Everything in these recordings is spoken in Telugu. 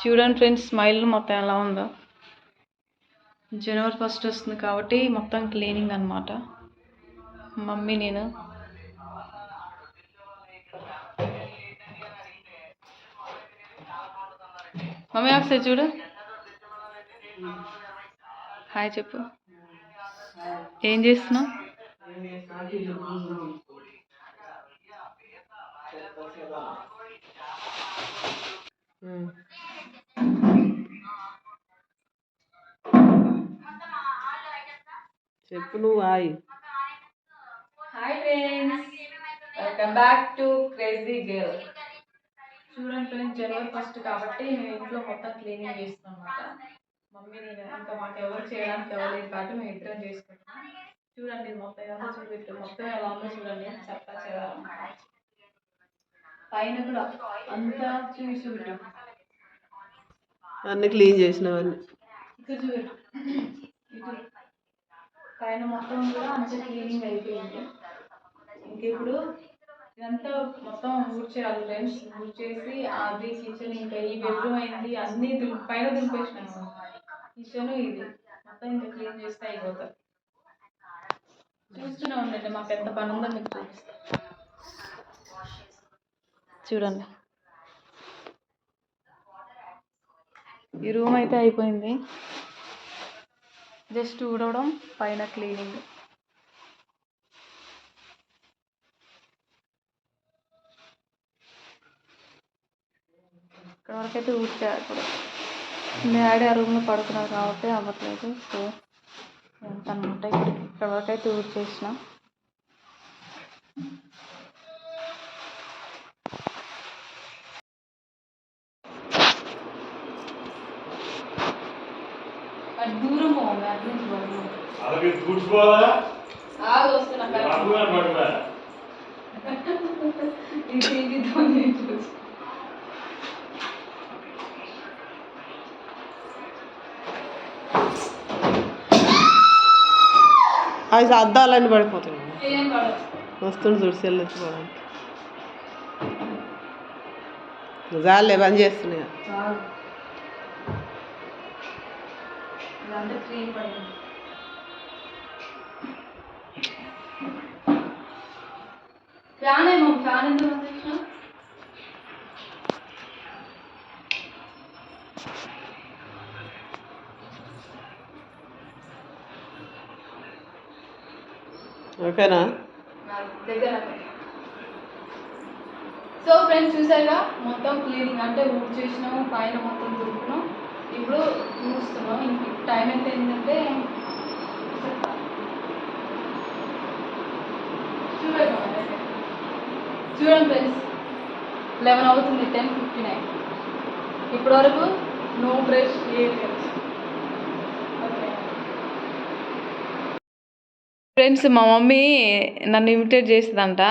చూడండి ఫ్రెండ్స్, స్మైల్ మొత్తం ఎలా ఉందో. జనవరి 1 వస్తుంది కాబట్టి మొత్తం క్లీనింగ్ అనమాట. మమ్మీ నేను మమ్మీ ఒకసారి చూడు, హాయ్ చెప్పు. ఏం చేస్తున్నావు? చెప్పు నువ్వు. Hi friends, welcome back to crazy girl. చూడండి ఫ్రెండ్స్, జనవరి 1 కాబట్టి మేము ఇంట్లో మొత్తం క్లీనింగ్ చేస్తున్నాం అన్నమాట. మమ్మీ నేను ఇంకా మాకు ఎవరు చేయడానికి ఎవరు కాబట్టి మేము ఇద్దరం చేసుకుంటున్నాం. చూడండి మొత్తం ఎలా చూపెట్టు, మొత్తం ఎలా ఉందో చూడండి. చెత్త చెదారం పైన కూడా అంతా చూపెట్టు. అన్నీ క్లీన్ చేసినవన్నీ ఇక్కడ చూపెట్టు. ఇటు పైన మొత్తం కూడా అంతా క్లీనింగ్ అయిపోయింది. ఇంక ఇప్పుడు ఇదంతా మొత్తం ఊడ్చేయాలి ఫ్రెండ్స్. ఊడ్చేసి అది కిచెన్, ఇంకా ఈ బెడ్రూమ్ అయింది, అన్నీ పైన దులిపేసినాము. కిచెన్ ఇది మొత్తం ఇంకా క్లీన్ చేస్తే అయిపోతుంది. చూస్తూనే ఉండండి, మాకు ఎంత పని ఉందో మీకు చూపిస్తాను. చూడండి, ఈ రూమ్ అయితే అయిపోయింది. జస్ట్ ఊడవడం, పైన క్లీనింగ్. ఇక్కడ వరకు అయితే ఊడ్చారు. ఇప్పుడు డాడీ ఆ రూమ్లో పడుకున్నారు కాబట్టి అవ్వట్లేదు. సో ఎంత అనమాట. ఇక్కడ వరకు అయితే ఊడ్చేసిన. దూరం పోవాలి, అటు నుంచి అవి అద్దాలని పడిపోతున్నాయి. వస్తుంది చూడు సెల్ ఎత్తుకోవడానికి. జాలే బంద్ చేస్తున్నాయి. ఫ్యాన్ ఏమో, ఫ్యాన్ ఎందుకు పంపించిన? ఓకేనా దగ్గర. సో ఫ్రెండ్స్ చూసారుగా, మొత్తం క్లీనింగ్ అంటే ఊడ్ చేసినాము, పైన మొత్తం దులుపుకున్నాం. ఇప్పుడు చూస్తున్నాం. ఇంక టైం ఎంత ఏంటంటే చూడండి ఫ్రెండ్స్, 11 అవుతుంది, 10:59. ఇప్పటి వరకు నో బ్రష్ ఏది. ఫ్రెండ్స్, మా మమ్మీ నన్ను ఇమిటేట్ చేస్తుందంట.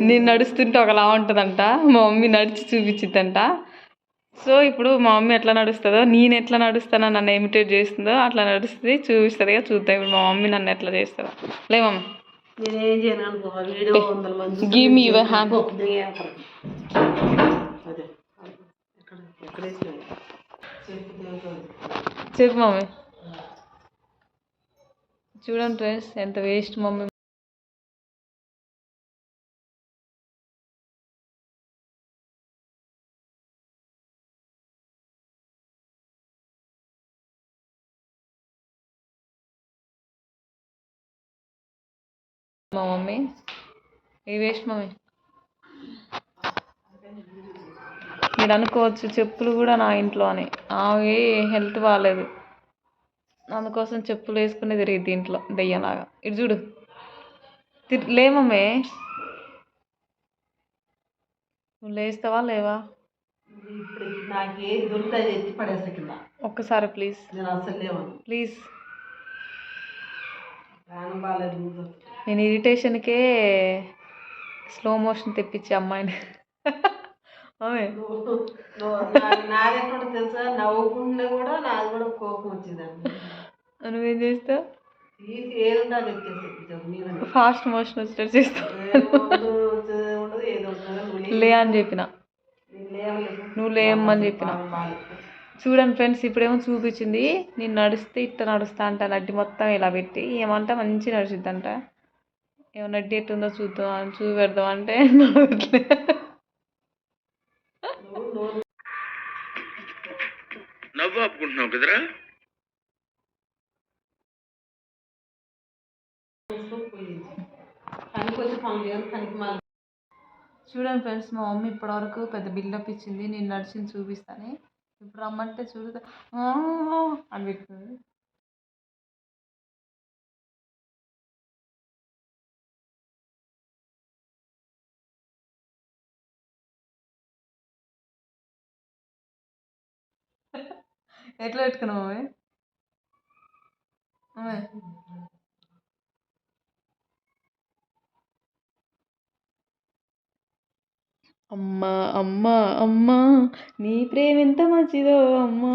నేను నడుస్తుంటే ఒకలా ఉంటుందంట, మా మమ్మీ నడిచి చూపించిద్దంట. సో ఇప్పుడు మా మమ్మీ ఎట్లా నడుస్తుందో, నేను ఎట్లా నడుస్తానో, నన్ను ఇమిటేట్ చేస్తుందో అట్లా నడుస్తుంది, చూపిస్తుంది. చూద్దాం ఇప్పుడు మా మమ్మీ నన్ను ఎట్లా చేస్తుందో. లే mummy, give me your hand. చెప్పు మమ్మీ. చూడండి ఫ్రెండ్స్, ఎంత వేస్ట్ మమ్మీ. మా మమ్మీ ఇది వేస్ట్ మమ్మీ. మీరు అనుకోవచ్చు చెప్పులు కూడా నా ఇంట్లో అని. ఆమె హెల్త్ బాగాలేదు, అందుకోసం చెప్పులు వేసుకునే తిరిగిద్ది ఇంట్లో దెయ్యంలాగా. ఇటు చూడు, లే మమ్మీ. నువ్వు లేస్తావా లేవా? ఒక్కసారి ప్లీజ్, ప్లీజ్. నేను ఇరిటేషన్కే స్లో మోషన్ తెప్పించే అమ్మాయిని. నవ్వుకుంటే కూడా నాది కూడా కోపం వచ్చిందండి. నువ్వేం చేస్తావు? ఫాస్ట్ మోషన్ వచ్చేటట్టు చేస్తావు. లే అని చెప్పిన. నువ్వు లేమ్మని చెప్పిన. చూడండి ఫ్రెండ్స్, ఇప్పుడేమో చూపించింది నేను నడిస్తే ఇట్లా నడుస్తా అంట, నడ్డి మొత్తం ఇలా పెట్టి ఏమంట మంచిగా నడిచిద్దంట. ఏమో నడ్డి ఎట్టుందో చూద్దాం చూపెడదాం అంటే నడవట్లే. నవ్వు ఆపుకుంటున్నావు కదరా. చూడండి ఫ్రెండ్స్, మా మమ్మీ ఇప్పటివరకు పెద్ద బిల్డప్ ఇచ్చింది, నేను నడిచింది చూపిస్తాను. ఇప్పుడు రమ్మంటే చూడు అని పెట్టుకుంది. ఎట్లా పెట్టుకున్నావు మమ్మీ? అమ్మా అమ్మా అమ్మా నీ ప్రేమ ఎంత మంచిదో అమ్మా.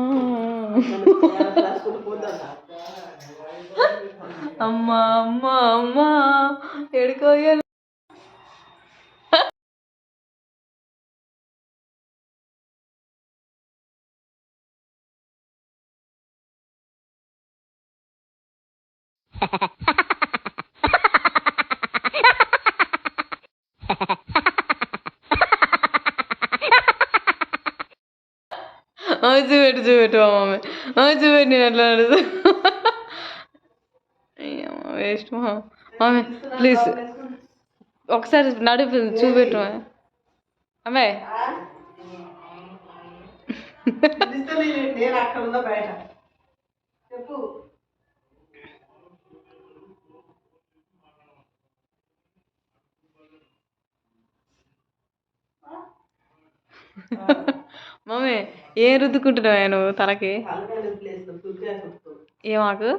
అమ్మా అమ్మా అమ్మా ఎడుకోయాలి. చూపెట్టు చూపెట్టు మమ్మీ, చూపెట్టు నేను ఎట్లా నడుస్తా. వేస్ట్ మమ్మీ, ప్లీజ్ ఒకసారి నడుపు చూపెట్టు అమ్మే. మమ్మీ ఏం రుద్దుకుంటున్నావా నువ్వు తలకి? ఏమాకు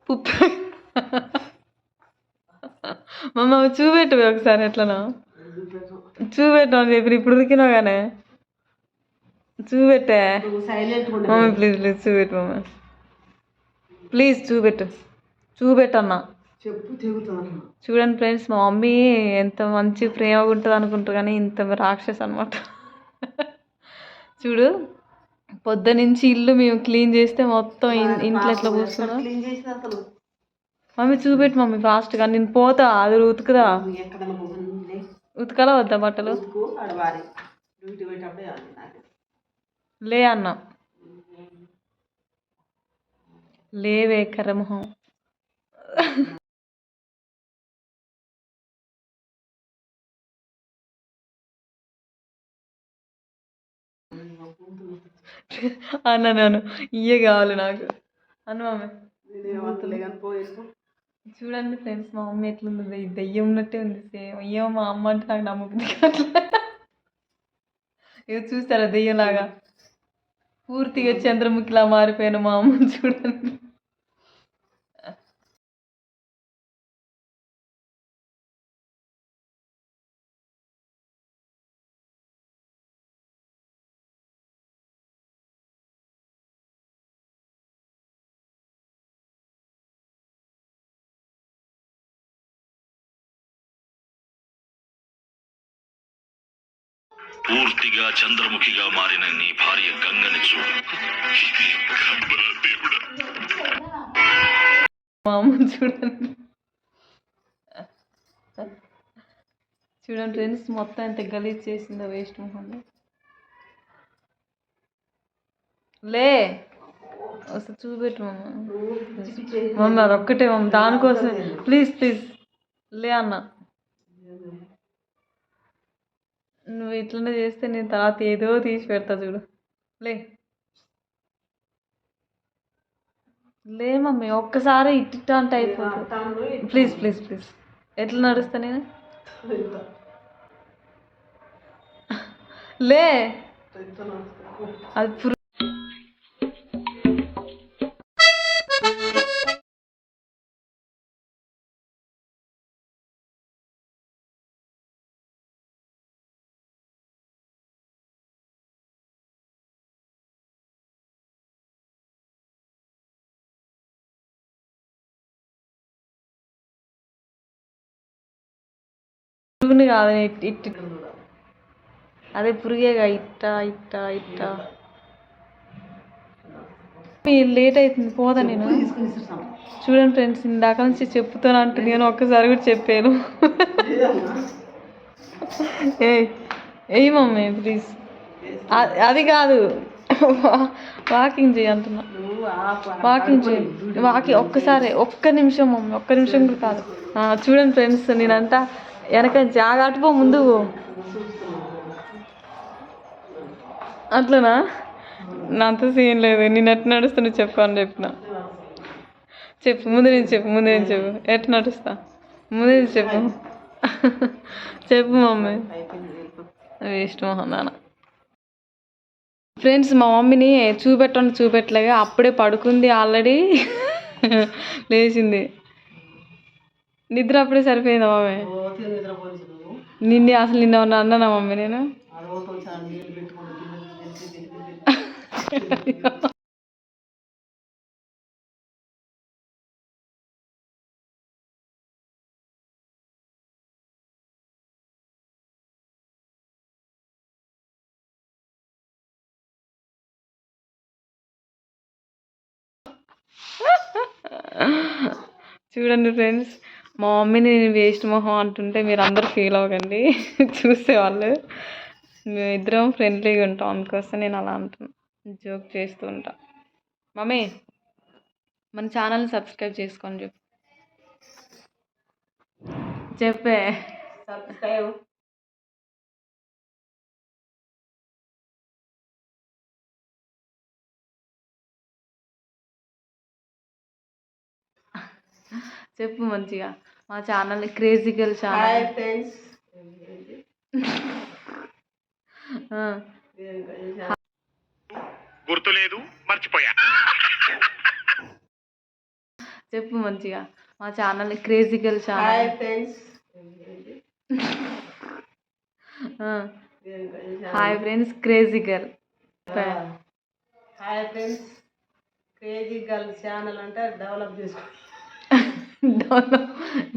పుప్పు. మమ్మ చూపెట్టు ఒకసారి ఎట్లనో చూపెట్టు అని చెప్పి ఇప్పుడు ఉరికినావు కానీ చూపెట్టే. మమ్మీ ప్లీజ్ ప్లీజ్ చూపెట్టు మమ్మీ, ప్లీజ్ చూపెట్టు చూపెట్టన్నా. చూడండి ఫ్రెండ్స్, మా మమ్మీ ఎంత మంచి ప్రేమగా ఉంటుంది అనుకుంటారు కానీ ఇంత రాక్షస్ అనమాట. చూడు, పొద్దునుంచి ఇల్లు మేము క్లీన్ చేస్తే మొత్తం ఇంట్లో ఎట్లా కూర్చున్నా. మమ్మీ చూపెట్టు మమ్మీ ఫాస్ట్గా, నేను పోతా. అది ఉతుకుదా, ఉతకాలా వద్దా బట్టలు? లే అన్న, లేవే కర్రమొహం. అన్న నన్ను ఇయ్యే కావాలి నాకు అన్న మమ్మీ. చూడండి ఫ్రెండ్స్, మా మమ్మీ ఎట్లుంది, దెయ్యం ఉన్నట్టే ఉంది సేమ్. అయ్యో మా అమ్మ అంటే నాకు నమ్మకం అట్లా. ఇవి చూస్తారా దెయ్యంలాగా పూర్తిగా చంద్రముఖిలా మారిపోయాను మా అమ్మ. చూడండి, పూర్తిగా చంద్రముఖిగా మారిన నీ భార్య గంగని చూడు. మా అమ్మ చూడండి. చూడండి ఫ్రెండ్స్, మొత్తం ఎంత గలీజ్ చేసిందో వేస్ట్ మొహంలో. లే అసలు చూపెట్టు మమ్మ. మమ్మీ అదొక్కటే మమ్మీ, దానికోసం ప్లీజ్ ప్లీజ్ లే అన్న. నువ్వు ఇట్లనే చేస్తే నేను తర్వాత ఏదో తీసి పెడతా చూడు. లే లే మమ్మీ, ఒక్కసారి ఇట్ట అంటే అయిపోతుంది. Please please please. ఎట్లా నడుస్తా నేను? లే అది పురుగుని కాదు ఇట్టి. అదే పురుగేగా ఇట్టా ఇట్టా ఇట్టా. లేట్ అవుతుంది పోదా నేను. చూడండి ఫ్రెండ్స్, ఇందాక నుంచి చెప్తాను అంటుంది కానీ ఒక్కసారి కూడా చెప్పాను. ఏ మమ్మీ ప్లీజ్, అది కాదు, వాకింగ్ చేయి అంటున్నా. వాకింగ్ ఒక్కసారి, ఒక్క నిమిషం మమ్మీ, ఒక్క నిమిషం కూడా కాదు. చూడండి ఫ్రెండ్స్, నేనంతా వెనక జాగాటుపో ముందు అట్లనా. నాంత సీన్ లేదు, నేను ఎట్లా నడుస్తున్నా చెప్పు అని చెప్పిన. చెప్పు ముందు నుంచి చెప్పు ఎట్లా నడుస్తా ముందు నుంచి చెప్పు. చెప్పు మమ్మీ. వేస్ట్ మొహం నాన్న. ఫ్రెండ్స్, మా మమ్మీని చూపెట్టలేగా, అప్పుడే పడుకుంది ఆల్రెడీ. లేచింది, నిద్ర అప్పుడే సరిపోయిందా మమ్మీ? అసలు నిన్న ఉన్న అన్నానా మమ్మీ నేను? చూడండి ఫ్రెండ్స్, మా మమ్మీని నేను వేస్ట్ మొహం అంటుంటే మీరు అందరూ ఫీల్ అవ్వకండి. చూసేవాళ్ళు, మేమిద్దరం ఫ్రెండ్లీగా ఉంటాం అందుకోసం నేను అలా అంటున్నాను, జోక్ చేస్తూ ఉంటా. మమ్మీ, మన ఛానల్ని సబ్స్క్రైబ్ చేసుకోండి చెప్పే. సబ్స్క్రైబ్. చెప్పు మంచిగా, మా channel crazy girl channel. Hi friends. గుర్తులేదు, మర్చిపోయా. చెప్పు మంచిగా, మా channel crazy girl channel. Hi friends. Hi friends, crazy girl. Hi friends, crazy girl channel అంటే డెవలప్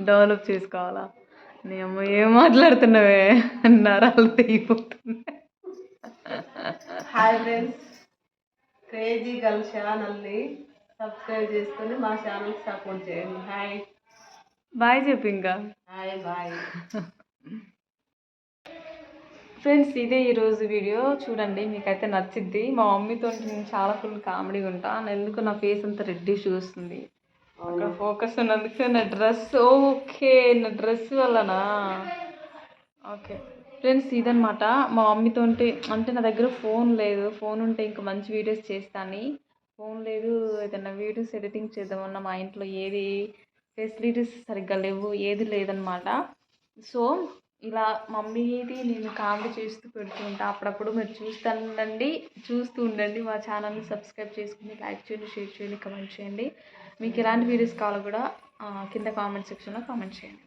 డెవలప్ చేసుకోవాలా? నేను ఏం మాట్లాడుతున్నావే, నరాలు తెగిపోతున్నాయి. హాయ్ ఫ్రెండ్స్, క్రేజీ గర్ల్ ఛానల్ని సబ్స్క్రైబ్ చేసుకొని మా ఛానల్కి సపోర్ట్ చేయండి. హాయ్ బాయ్ చెప్పు ఇంకా. Hi bye. ఫ్రెండ్స్, ఇదే ఈరోజు వీడియో. చూడండి, మీకైతే నచ్చిద్ది. మా మమ్మీతో నేను చాలా ఫుల్ కామెడీగా ఉంటాను. ఎందుకు నా ఫేస్ అంతా రెడ్డిష్ చూస్తుంది, అక్కడ ఫోకస్ ఉన్నందుకు. నా డ్రెస్ ఓకే, నా డ్రెస్ వల్లనా? ఓకే ఫ్రెండ్స్, ఇదనమాట మా మమ్మీతో. అంటే నా దగ్గర ఫోన్ లేదు, ఫోన్ ఉంటే ఇంకా మంచి వీడియోస్ చేస్తాను. ఫోన్ లేదు, ఏదైనా వీడియోస్ ఎడిటింగ్ చేద్దామన్నా మా ఇంట్లో ఏది ఫెసిలిటీస్ సరిగ్గా లేవు, ఏది లేదనమాట. సో ఇలా మమ్మీది నేను కామెడీ చేస్తూ పెడుతూ ఉంటా. అప్పుడప్పుడు మీరు చూస్తూ ఉండండి. మా ఛానల్ని సబ్స్క్రైబ్ చేసుకుని లైక్ చేయండి, షేర్ చేయండి, కమెంట్ చేయండి. మీకు ఎలాంటి వీడియోస్ కావాలో కూడా కింద కామెంట్ సెక్షన్లో కామెంట్ చేయండి.